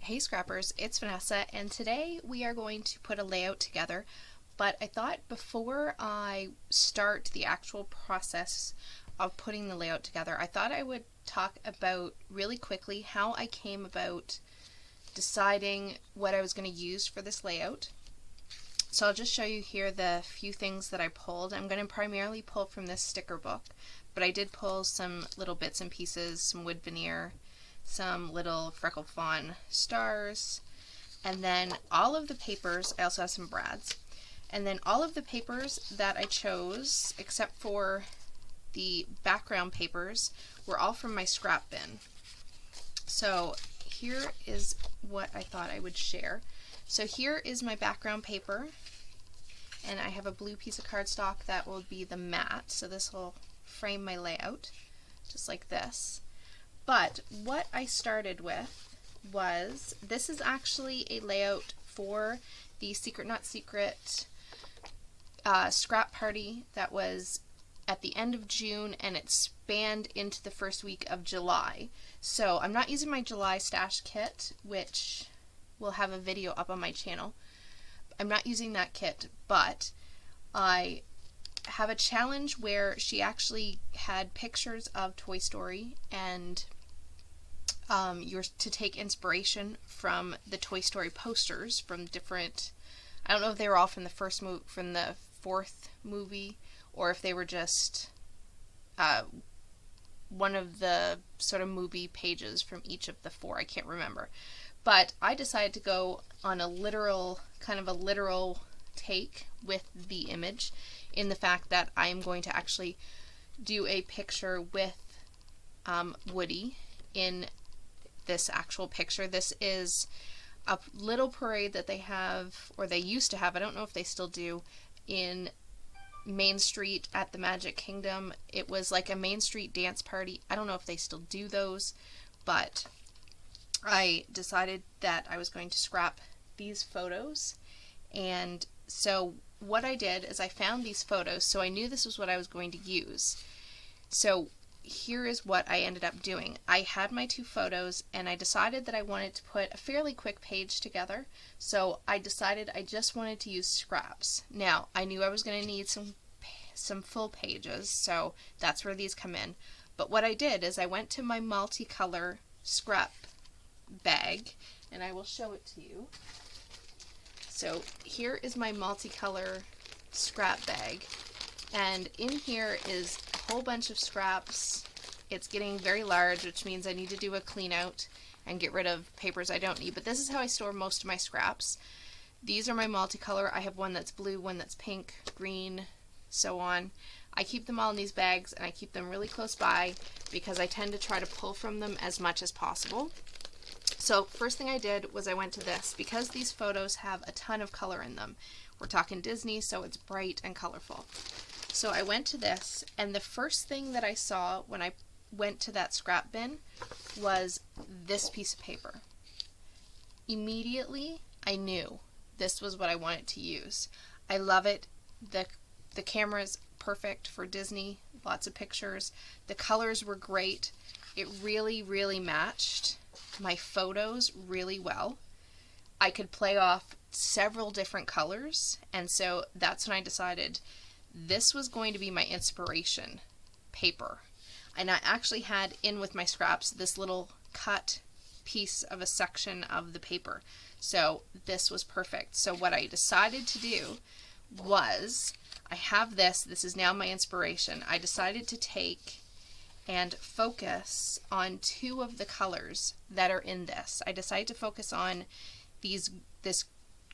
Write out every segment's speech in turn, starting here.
Hey Scrappers, it's Vanessa, and today we are going to put a layout together, but I thought before I start the actual process of putting the layout together, I thought I would talk about really quickly how I came about deciding what I was going to use for this layout. So I'll just show you here the few things that I pulled. I'm going to primarily pull from this sticker book, but I did pull some little bits and pieces, some wood veneer, some little freckle fawn stars, and then all of the papers. I also have some brads, and then all of the papers that I chose, except for the background papers, were all from my scrap bin. So here is what I thought I would share. So here is my background paper, and I have a blue piece of cardstock that will be the mat, so this will frame my layout just like this. But what I started with was, this is actually a layout for the Secret Not Secret scrap party that was at the end of June, and it spanned into the first week of July. So I'm not using my July stash kit, which will have a video up on my channel. I'm not using that kit, but I have a challenge where she actually had pictures of Toy Story, and you're to take inspiration from the Toy Story posters from different, I don't know if they were all from the fourth movie, or if they were just one of the sort of movie pages from each of the four. I can't remember. But I decided to go on a literal take with the image, in the fact that I am going to actually do a picture with Woody in this actual picture. This is a little parade that they have, or they used to have, I don't know if they still do, in Main Street at the Magic Kingdom. It was like a Main Street dance party. I don't know if they still do those, but I decided that I was going to scrap these photos. And so what I did is I found these photos, so I knew this was what I was going to use. So here is what I ended up doing. I had my two photos, and I decided that I wanted to put a fairly quick page together, so I decided I just wanted to use scraps. Now, I knew I was going to need some full pages, so that's where these come in. But what I did is I went to my multicolor scrap bag, and I will show it to you. So here is my multicolor scrap bag, and in here is a whole bunch of scraps. It's getting very large, which means I need to do a clean out and get rid of papers I don't need, but this is how I store most of my scraps. These are my multicolor. I have one that's blue, one that's pink, green, so on. I keep them all in these bags, and I keep them really close by because I tend to try to pull from them as much as possible. So first thing I did was I went to this, because these photos have a ton of color in them. We're talking Disney, so it's bright and colorful. So I went to this, and the first thing that I saw when I went to that scrap bin was this piece of paper. Immediately, I knew this was what I wanted to use. I love it. The camera's perfect for Disney, lots of pictures. The colors were great. It really, really matched my photos really well. I could play off several different colors, and so that's when I decided this was going to be my inspiration paper. And I actually had in with my scraps this little cut piece of a section of the paper, so this was perfect. So what I decided to do was, I have this is now my inspiration. I decided to take and focus on two of the colors that are in this. I decided to focus on this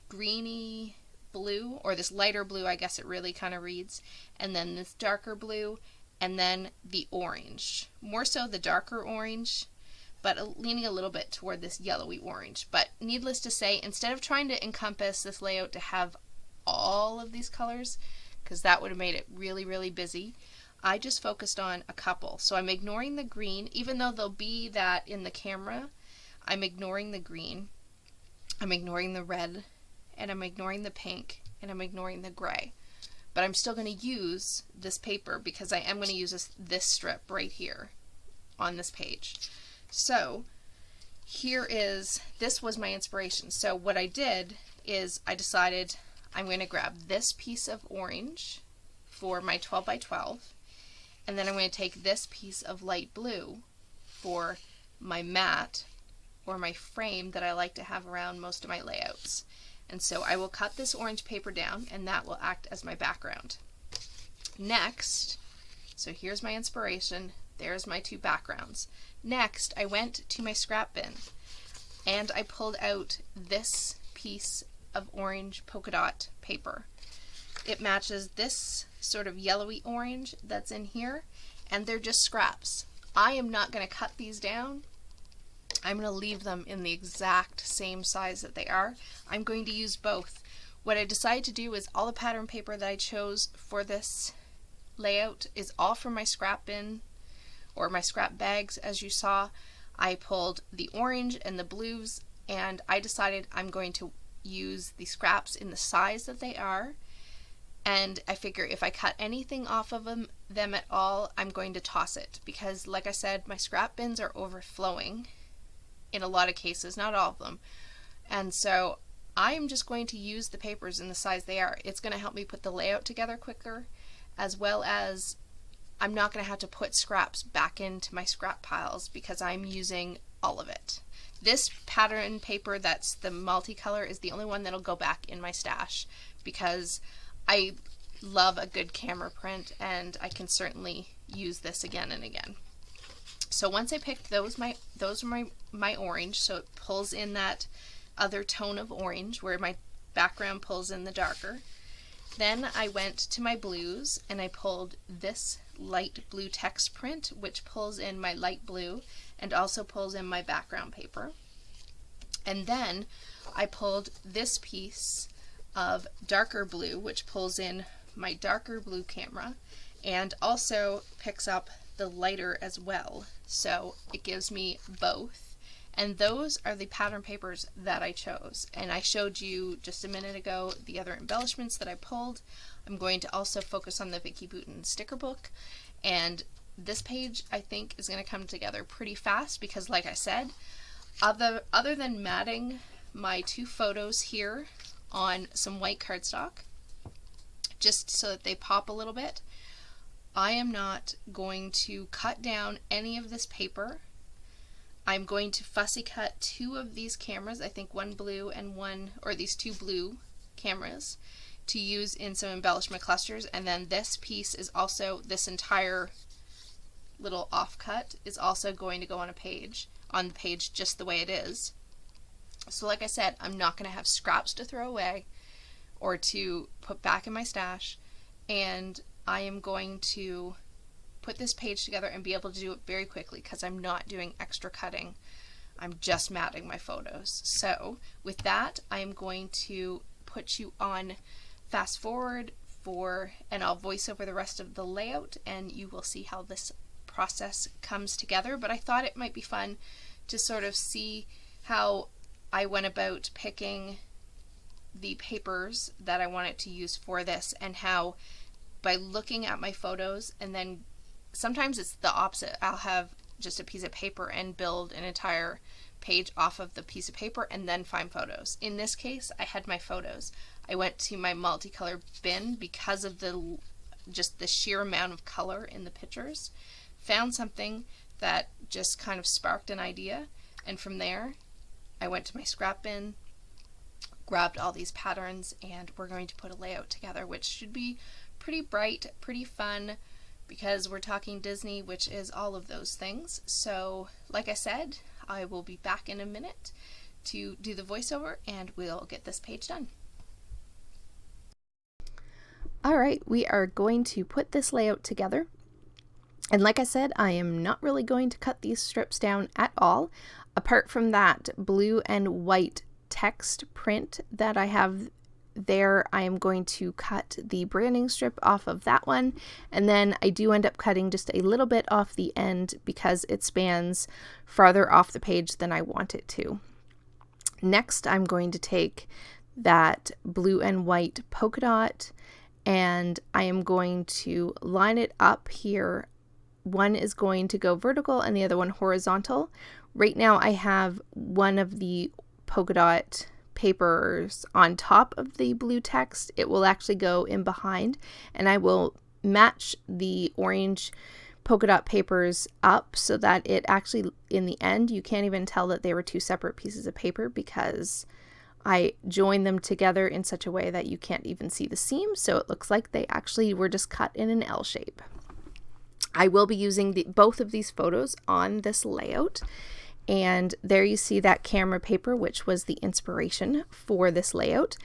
greeny blue, or this lighter blue, I guess it really kind of reads, and then this darker blue, and then the orange. More so the darker orange, but leaning a little bit toward this yellowy orange. But needless to say, instead of trying to encompass this layout to have all of these colors, because that would have made it really, really busy, I just focused on a couple. So I'm ignoring the green, even though there'll be that in the camera. I'm ignoring the green, I'm ignoring the red, and I'm ignoring the pink, and I'm ignoring the gray. But I'm still going to use this paper because I am going to use this strip right here on this page. So this was my inspiration. So what I did is I decided I'm going to grab this piece of orange for my 12 by 12, and then I'm going to take this piece of light blue for my mat or my frame that I like to have around most of my layouts. And so I will cut this orange paper down, and that will act as my background. Next, so here's my inspiration, there's my two backgrounds. Next, I went to my scrap bin and I pulled out this piece of orange polka dot paper. It matches this sort of yellowy orange that's in here, and they're just scraps. I am not going to cut these down. I'm going to leave them in the exact same size that they are. I'm going to use both. What I decided to do is all the pattern paper that I chose for this layout is all from my scrap bin or my scrap bags. As you saw, I pulled the orange and the blues, and I decided I'm going to use the scraps in the size that they are, and I figure if I cut anything off of them at all, I'm going to toss it, because like I said, my scrap bins are overflowing in a lot of cases, not all of them, and so I am just going to use the papers in the size they are. It's going to help me put the layout together quicker, as well as I'm not going to have to put scraps back into my scrap piles because I'm using all of it. This pattern paper that's the multicolor is the only one that'll go back in my stash because I love a good camera print and I can certainly use this again and again. So once I picked those are my orange, so it pulls in that other tone of orange where my background pulls in the darker. Then I went to my blues and I pulled this light blue text print, which pulls in my light blue and also pulls in my background paper. And then I pulled this piece of darker blue, which pulls in my darker blue camera and also picks up the lighter as well. So it gives me both. And those are the pattern papers that I chose. And I showed you just a minute ago the other embellishments that I pulled. I'm going to also focus on the Vicky Boutin sticker book. And this page, I think, is going to come together pretty fast because, like I said, other than matting my two photos here on some white cardstock, just so that they pop a little bit, I am not going to cut down any of this paper. I'm going to fussy cut two of these cameras, I think one blue and one, or these two blue cameras, to use in some embellishment clusters. And then this piece is also, this entire little offcut is also going to go on the page just the way it is. So like I said, I'm not going to have scraps to throw away or to put back in my stash, and I am going to put this page together and be able to do it very quickly because I'm not doing extra cutting. I'm just matting my photos. So with that, I'm going to put you on fast forward and I'll voice over the rest of the layout and you will see how this process comes together. But I thought it might be fun to sort of see how I went about picking the papers that I wanted to use for this, and how by looking at my photos, and then sometimes it's the opposite. I'll have just a piece of paper and build an entire page off of the piece of paper and then find photos. In this case, I had my photos. I went to my multicolor bin because of just the sheer amount of color in the pictures. Found something that just kind of sparked an idea, and from there I went to my scrap bin, grabbed all these patterns, and we're going to put a layout together, which should be pretty bright, pretty fun, because we're talking Disney, which is all of those things. So like I said, I will be back in a minute to do the voiceover and we'll get this page done. Alright, we are going to put this layout together. And like I said, I am not really going to cut these strips down at all, apart from that blue and white text print that I have there. I am going to cut the branding strip off of that one, and then I do end up cutting just a little bit off the end because it spans farther off the page than I want it to. Next, I'm going to take that blue and white polka dot and I am going to line it up here. One is going to go vertical and the other one horizontal, Right now I have one of the polka dot papers on top of the blue text. It will actually go in behind, and I will match the orange polka dot papers up so that it actually, in the end, you can't even tell that they were two separate pieces of paper, because I joined them together in such a way that you can't even see the seams, so it looks like they actually were just cut in an L shape. I will be using both of these photos on this layout, and there you see that camera paper, which was the inspiration for this layout,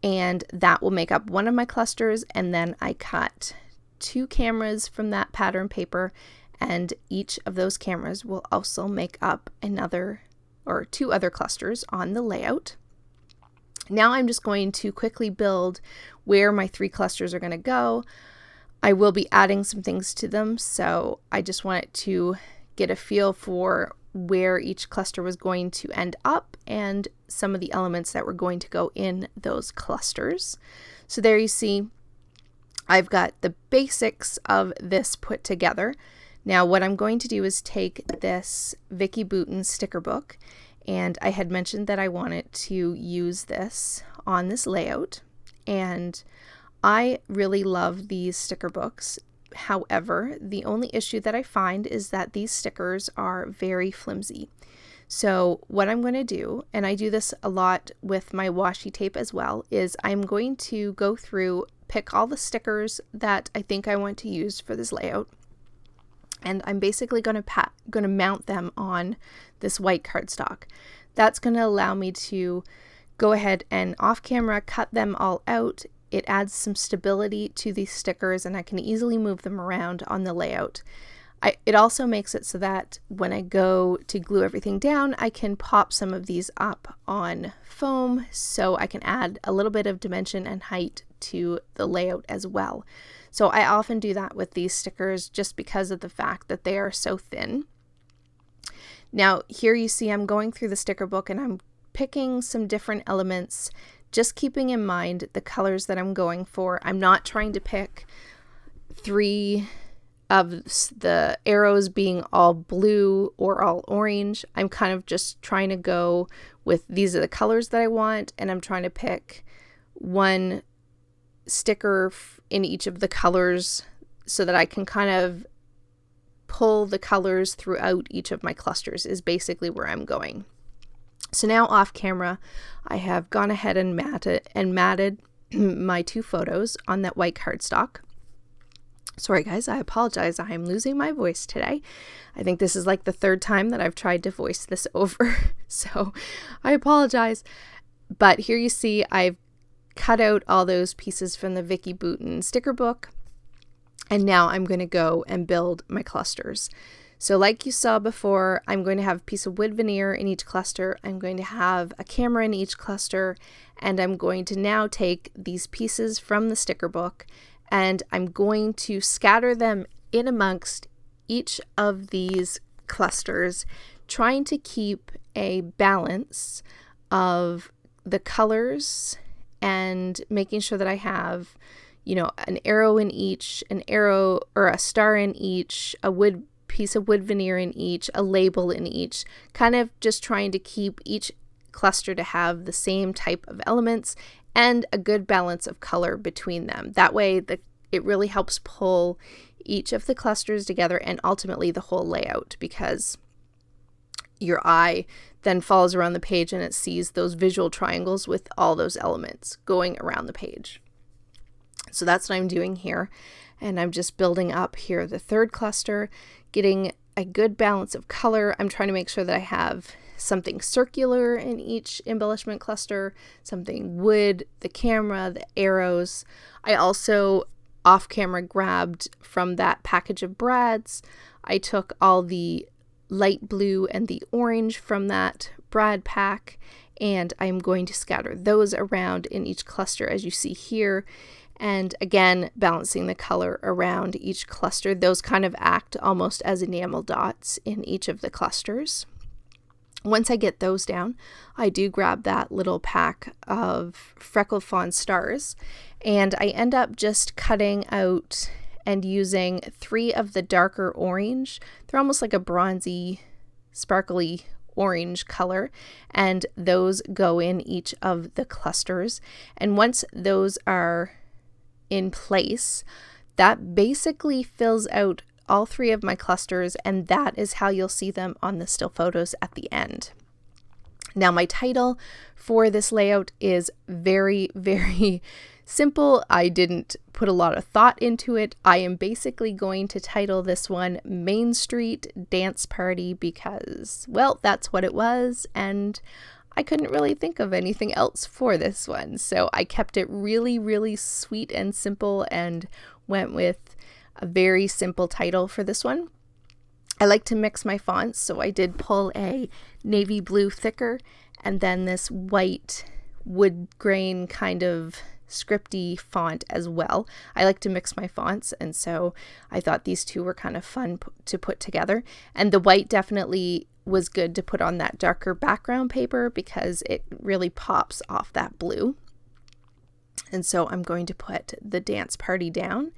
and that will make up one of my clusters, and then I cut 2 cameras from that pattern paper, and each of those cameras will also make up another or 2 other clusters on the layout. Now I'm just going to quickly build where my 3 clusters are going to go. I will be adding some things to them, so I just wanted to get a feel for where each cluster was going to end up and some of the elements that were going to go in those clusters. So there you see I've got the basics of this put together. Now what I'm going to do is take this Vicki Boutin sticker book, and I had mentioned that I wanted to use this on this layout, and I really love these sticker books. However, the only issue that I find is that these stickers are very flimsy. So what I'm going to do, and I do this a lot with my washi tape as well, is I'm going to go through, pick all the stickers that I think I want to use for this layout, and I'm basically going to mount them on this white cardstock. That's going to allow me to go ahead and off camera cut them all out. It adds some stability to these stickers, and I can easily move them around on the layout. It also makes it so that when I go to glue everything down, I can pop some of these up on foam, so I can add a little bit of dimension and height to the layout as well. So I often do that with these stickers just because of the fact that they are so thin. Now here you see I'm going through the sticker book and I'm picking some different elements, just keeping in mind the colors that I'm going for. I'm not trying to pick 3 of the arrows being all blue or all orange. I'm kind of just trying to go with these are the colors that I want, and I'm trying to pick one sticker in each of the colors so that I can kind of pull the colors throughout each of my clusters is basically where I'm going. So now off camera, I have gone ahead and matted my 2 photos on that white cardstock. Sorry guys, I apologize. I am losing my voice today. I think this is like the 3rd time that I've tried to voice this over, so I apologize. But here you see I've cut out all those pieces from the Vicki Boutin sticker book, and now I'm going to go and build my clusters. So like you saw before, I'm going to have a piece of wood veneer in each cluster. I'm going to have a camera in each cluster, and I'm going to now take these pieces from the sticker book and I'm going to scatter them in amongst each of these clusters, trying to keep a balance of the colors and making sure that I have, you know, an arrow in each, an arrow or a star in each, a piece of wood veneer in each, a label in each, kind of just trying to keep each cluster to have the same type of elements and a good balance of color between them. That way it really helps pull each of the clusters together and ultimately the whole layout, because your eye then follows around the page and it sees those visual triangles with all those elements going around the page. So that's what I'm doing here, and I'm just building up here the 3rd cluster, getting a good balance of color. I'm trying to make sure that I have something circular in each embellishment cluster, something wood, the camera, the arrows. I also off camera grabbed from that package of brads. I took all the light blue and the orange from that brad pack, and I'm going to scatter those around in each cluster as you see here. And again, balancing the color around each cluster. Those kind of act almost as enamel dots in each of the clusters. Once I get those down, I do grab that little pack of freckled fawn stars, and I end up just cutting out and using 3 of the darker orange. They're almost like a bronzy sparkly orange color, and those go in each of the clusters. And once those are in place, that basically fills out all 3 of my clusters, and that is how you'll see them on the still photos at the end. Now, my title for this layout is very, very simple. I didn't put a lot of thought into it. I am basically going to title this one Main Street Dance Party because, well, that's what it was, and I couldn't really think of anything else for this one. So I kept it really, really sweet and simple and went with a very simple title for this one. I like to mix my fonts, so I did pull a navy blue thicker and then this white wood grain kind of scripty font as well. I like to mix my fonts, and so I thought these 2 were kind of fun to put together. And the white definitely was good to put on that darker background paper because it really pops off that blue. And so I'm going to put the dance party down.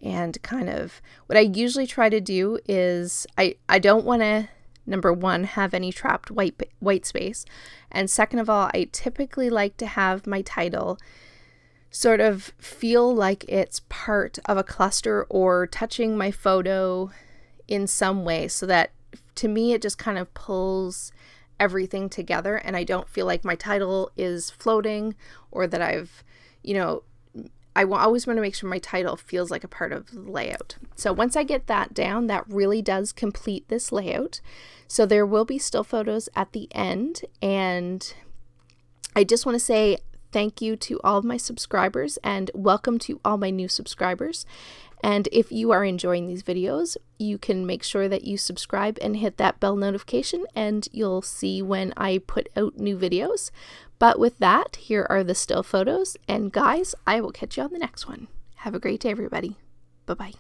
And kind of what I usually try to do is I don't want to, number 1, have any trapped white space. And second of all, I typically like to have my title sort of feel like it's part of a cluster or touching my photo in some way, so that to me it just kind of pulls everything together and I don't feel like my title is floating or that I've, I always want to make sure my title feels like a part of the layout. So once I get that down, that really does complete this layout. So there will be still photos at the end, and I just want to say thank you to all of my subscribers and welcome to all my new subscribers. And if you are enjoying these videos, you can make sure that you subscribe and hit that bell notification, and you'll see when I put out new videos. But with that, here are the still photos, and guys, I will catch you on the next one. Have a great day, everybody. Bye-bye.